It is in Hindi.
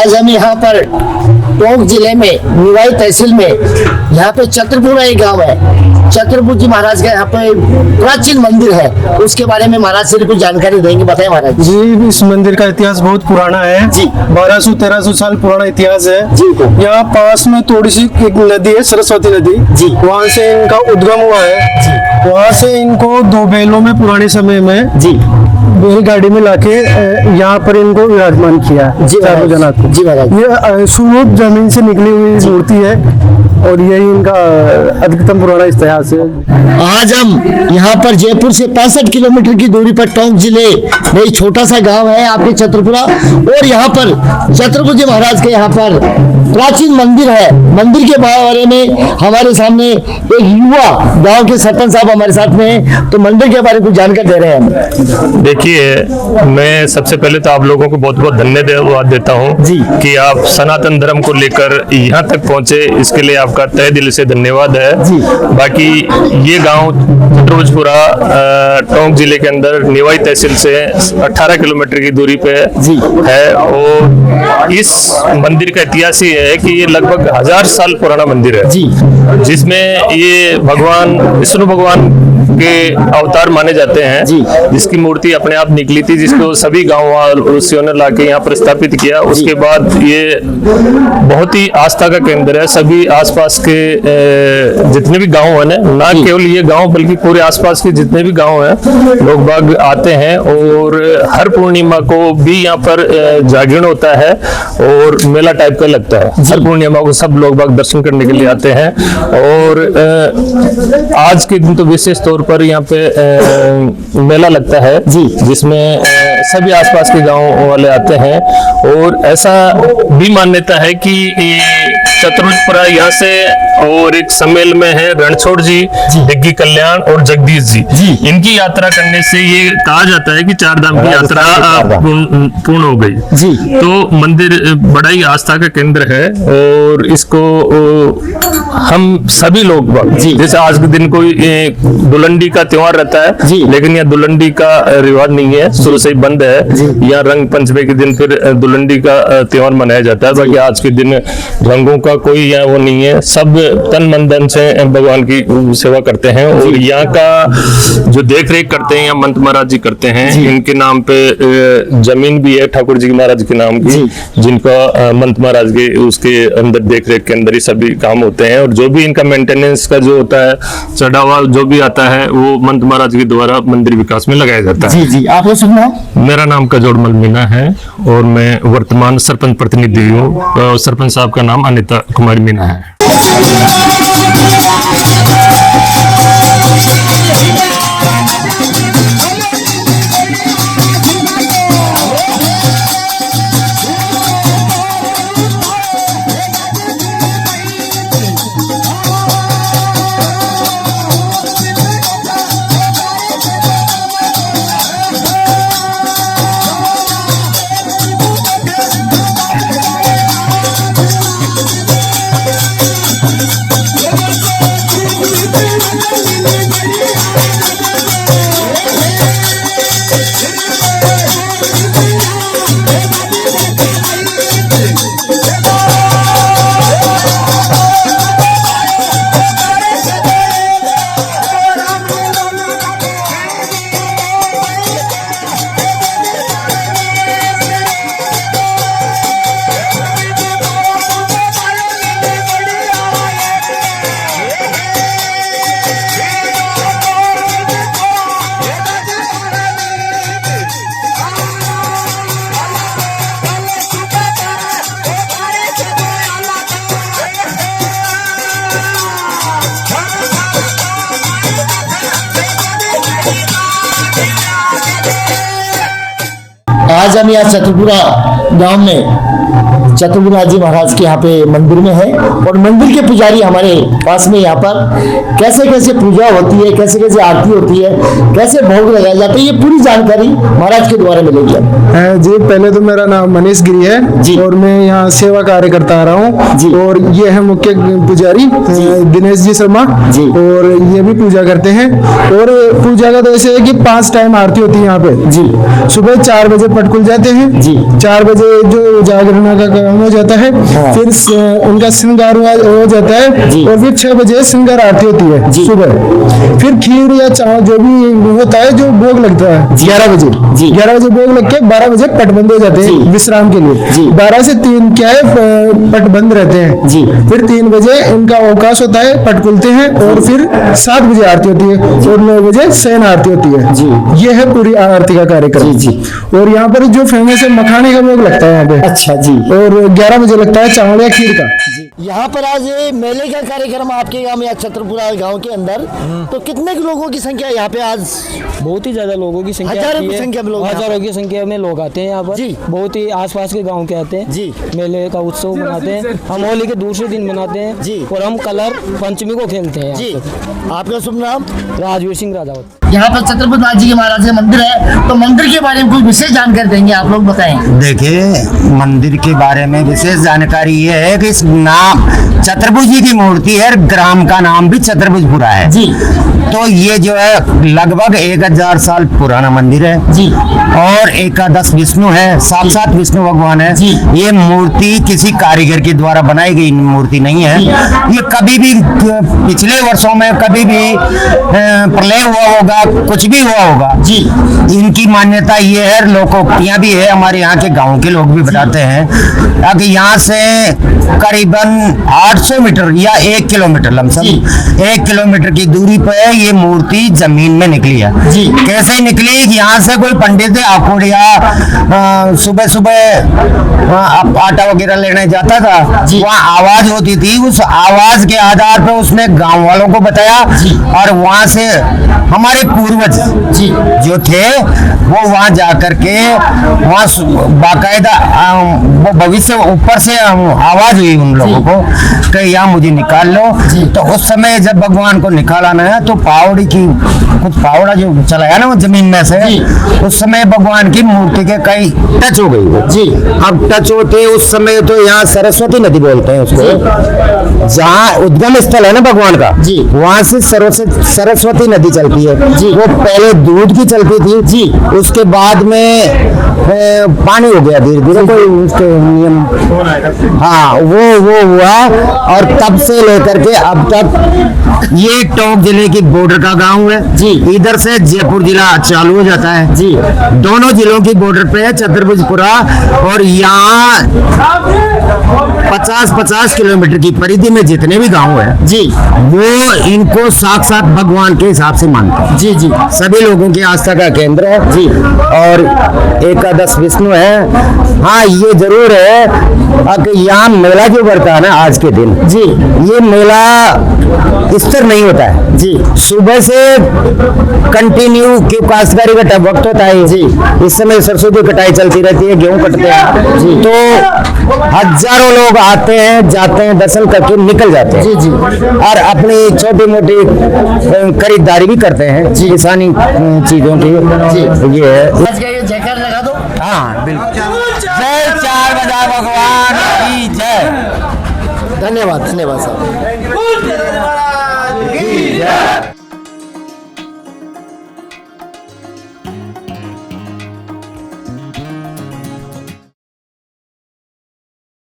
आज हम यहाँ पर टोंक जिले में निवाई तहसील में यहाँ पे छतरपुरा एक गांव है। छतरपुर जी महाराज का यहाँ पे प्राचीन मंदिर है, उसके बारे में महाराज से कुछ जानकारी देंगे, बताएं महाराज जी। इस मंदिर का इतिहास बहुत पुराना है जी, 1200-1300 साल पुराना इतिहास है जी। यहाँ पास में थोड़ी सी एक नदी है, सरस्वती नदी जी, वहाँ से इनका उद्गम हुआ है जी। वहाँ से इनको 2 बैलों में पुराने समय में जी बैलगाड़ी में लाके यहाँ पर इनको विराजमान किया जी जनाथ को जी महाराज। ये स्वरूप जमीन से निकली हुई मूर्ति है और यही इनका अधिकतम पुराना इतिहास है। आज हम यहाँ पर जयपुर से 65 किलोमीटर की दूरी पर टोंक जिले में एक छोटा सा गांव है आपके छतरपुरा, और यहाँ पर छतरपुर जी महाराज के यहाँ पर प्राचीन मंदिर है। मंदिर के बारे में हमारे सामने एक युवा गांव के सरपंच साहब हमारे साथ में हैं, तो मंदिर के बारे में कुछ जानकारी दे रहे हैं। देखिए, मैं सबसे पहले तो आप लोगों को बहुत बहुत धन्यवाद देता हूँ जी कि आप सनातन धर्म को लेकर यहाँ तक पहुँचे, इसके लिए आपका तहे दिल से धन्यवाद है जी। बाकी ये गांव छतरपुरा टोंक जिले के अंदर निवाई तहसील से 18 किलोमीटर की दूरी पे जी है, और इस मंदिर का इतिहास ये है कि ये लगभग 1000 साल पुराना मंदिर है जी, जिसमें ये भगवान विष्णु भगवान के अवतार माने जाते हैं जी, जिसकी मूर्ति अपने आप निकली थी, जिसको सभी गांव वासियों ने लाके यहाँ पर स्थापित किया। उसके बाद ये बहुत ही आस्था का केंद्र है। सभी आसपास के जितने भी गांव हैं ना केवल ये गांव बल्कि पूरे आसपास के जितने भी गांव हैं, लोग बाग आते हैं, और हर पूर्णिमा को भी यहाँ पर जागरण होता है और मेला टाइप का लगता है। हर पूर्णिमा को सब लोग बाग दर्शन करने के लिए आते हैं, और आज के दिन तो विशेष तौर पर यहाँ पे मेला लगता है जी, जिसमें सभी आसपास के गांव वाले आते हैं। और ऐसा भी मान्यता है कि छतरपुरा यहाँ से और एक सम्मेल में है रणछोड़ जी, डिग्गी कल्याण और जगदीश जी, इनकी यात्रा करने से ये कहा जाता है कि 4 धाम की यात्रा पूर्ण हो गई जी। तो मंदिर बड़ा ही आस्था का केंद्र है, और इसको हम सभी लोग जैसे आज के दिन कोई दुलंडी का त्योहार रहता है जी, लेकिन यहाँ दुलंडी का रिवाज नहीं है, शुरू से ही बंद है। यहाँ रंग पंचमी के दिन फिर दुलंडी का त्योहार मनाया जाता है। बाकी आज के दिन रंगों का कोई यहाँ वो नहीं है, सब तन मन धन से भगवान की सेवा करते हैं। और यहाँ का जो देख रेख करते हैं यहाँ मंत महाराज जी करते हैं। इनके नाम पे जमीन भी है ठाकुर जी महाराज के नाम की, जिनका मंत महाराज के उसके अंदर देख रेख के अंदर ही सभी काम होते हैं। और जो भी इनका मेंटेनेंस का जो होता है, चढ़ावा जो भी आता है, वो मंत महाराज के द्वारा मंदिर विकास में लगाया जाता है। जी जी, आपने सुना? मेरा नाम कजोड़मल मीना है और मैं वर्तमान सरपंच प्रतिनिधि हूँ। सरपंच साहब का नाम अनिता कुमारी मीना है। आज हम यहाँ छतरपुरा गांव में छतरपुरा जी महाराज के यहाँ पे मंदिर में है, और मंदिर के पुजारी हमारे पास में यहाँ पर कैसे कैसे पूजा होती है, कैसे कैसे आरती होती है, कैसे भोग लगाया जाता है, ये पूरी जानकारी महाराज के द्वारा मिलेगी जी। पहले तो मेरा नाम मनीष गिरी है जी, और मैं यहाँ सेवा कार्य करता आ रहा हूँ। और ये है मुख्य पुजारी दिनेश जी शर्मा जी, और ये भी पूजा करते हैं। और पूजा का तो ऐसे है कि 5 टाइम आरती होती है यहाँ पे जी। सुबह 4 बजे पट खुल जाते हैं जी, 4 बजे जो जागरण का समागम हो जाता है, फिर उनका श्रृंगार हो जाता है और फिर 6 बजे श्रृंगार आरती होती है सुबह। फिर खीर या चावल जो भी होता है जो भोग लगता है 11 बजे 11 बजे भोग लग के 12 बजे पट बंद हो जाते हैं विश्राम के लिए। 12 से 3 क्या है पट बंद रहते हैं। फिर 3 बजे इनका अवकाश होता है, पट खुलते हैं और फिर 7 बजे आरती होती है और 9 बजे शयन आरती होती है। ये है पूरी आरती का कार्यक्रम। और यहाँ पर जो फेमस है मखाने का भोग लगता है यहाँ पे। अच्छा जी। और 11 बजे लगता है चावल या खीर का। यहाँ पर आज ये मेले का कार्यक्रम आपके गांव में छतरपुरा गांव के अंदर, तो कितने लोगों की संख्या यहाँ पे आज? बहुत ही ज्यादा लोगों की संख्या हजारों आती की है। संख्या में लोग हजारों की संख्या में लोग आते हैं यहाँ पर जी। बहुत ही आसपास के गांव के आते हैं जी। मेले का उत्सव मनाते हैं। हम होली के दूसरे दिन मनाते हैं जी। और हम कलर पंचमी को खेलते हैं जी। यहाँ पर। आपका शुभ नाम? राजवीर सिंह राजावत। यहाँ पर छत्रपति जी के महाराज का मंदिर है, तो मंदिर के बारे में कुछ विशेष जानकारी देंगे आप लोग, बताएं। देखिए, मंदिर के बारे में विशेष जानकारी ये है कि इस नाम छत्रभुज जी की मूर्ति है, ग्राम का नाम भी छत्रभुजपुरा है जी। तो ये जो है लगभग 1000 साल पुराना मंदिर है जी। और एकादश विष्णु है, साक्षात विष्णु भगवान है जी। ये मूर्ति किसी कारीगर के द्वारा बनाई गई मूर्ति नहीं है। ये कभी भी पिछले वर्षों में कभी भी प्रलय हुआ होगा, कुछ भी हुआ होगा जी। इनकी मान्यता ये है, लोकोक्तियां भी है, हमारे यहाँ के गांव के लोग भी बताते हैं कि यहाँ से करीबन 800 मीटर या 1 किलोमीटर लमसम 1 किलोमीटर की दूरी पर ये मूर्ति जमीन में निकली है जी। कैसे निकली? यहाँ से कोई पंडित आकुड़िया सुबह सुबह आटा वगैरह लेने जाता था, वहाँ आवाज होती थी, उस आवाज के आधार पर उसने गांव वालों को बताया और वहाँ से हमारे पूर्वज जी जो थे वो वहाँ जा करके वहाँ बाकायदा वो भविष्य ऊपर से आवाज हुई उन लोगों को कि यहाँ मुझे निकाल लो। तो उस समय जब भगवान को निकालाना है तो पावड़ी की कुछ पावड़ा जो चलाया ना वो जमीन में से, उस समय भगवान की मूर्ति के कई टच हो गई जी। अब टच होते उस समय तो यहाँ सरस्वती नदी बोलते हैं उसको, जहाँ उद्गम स्थल है ना भगवान का जी। वहाँ से सरस्वती नदी चलती है जी। वो पहले दूध की चलती थी जी। उसके बाद में पानी हो गया धीरे धीरे कोई उसके नियम, हाँ वो हुआ और तब से लेकर के अब तक ये टोंक जिले की बॉर्डर का गांव है जी। इधर से जयपुर जिला चालू हो जाता है जी। दोनों जिलों की बॉर्डर पे है छत्रभुजपुरा और यहाँ 50-50 किलोमीटर की परिधि में जितने भी गांव है जी वो इनको साक्षात भगवान के हिसाब से मानते हैं जी जी। सभी लोगों की आस्था का केंद्र है जी। और एकादश विष्णु है। हाँ ये जरूर है कि यहाँ मेला जो बढ़ता है ना आज के दिन जी। ये मेला स्थिर नहीं होता है जी। सुबह से कंटिन्यू क्यों काश्तकारी का वक्त होता है जी। इस समय सरसों की कटाई चलती रहती है, गेहूं कटते हैं जी। तो हजारों लोग आते हैं जाते हैं दर्शन करके निकल जाते हैं जी जी। और अपनी छोटी मोटी खरीदारी भी करते हैं किसानी चीजों की जी। ये है। आज का ये जयकार लगा दो। हाँ बिल्कुल। जय चार बजा भगवान की जय। धन्यवाद धन्यवाद साहब।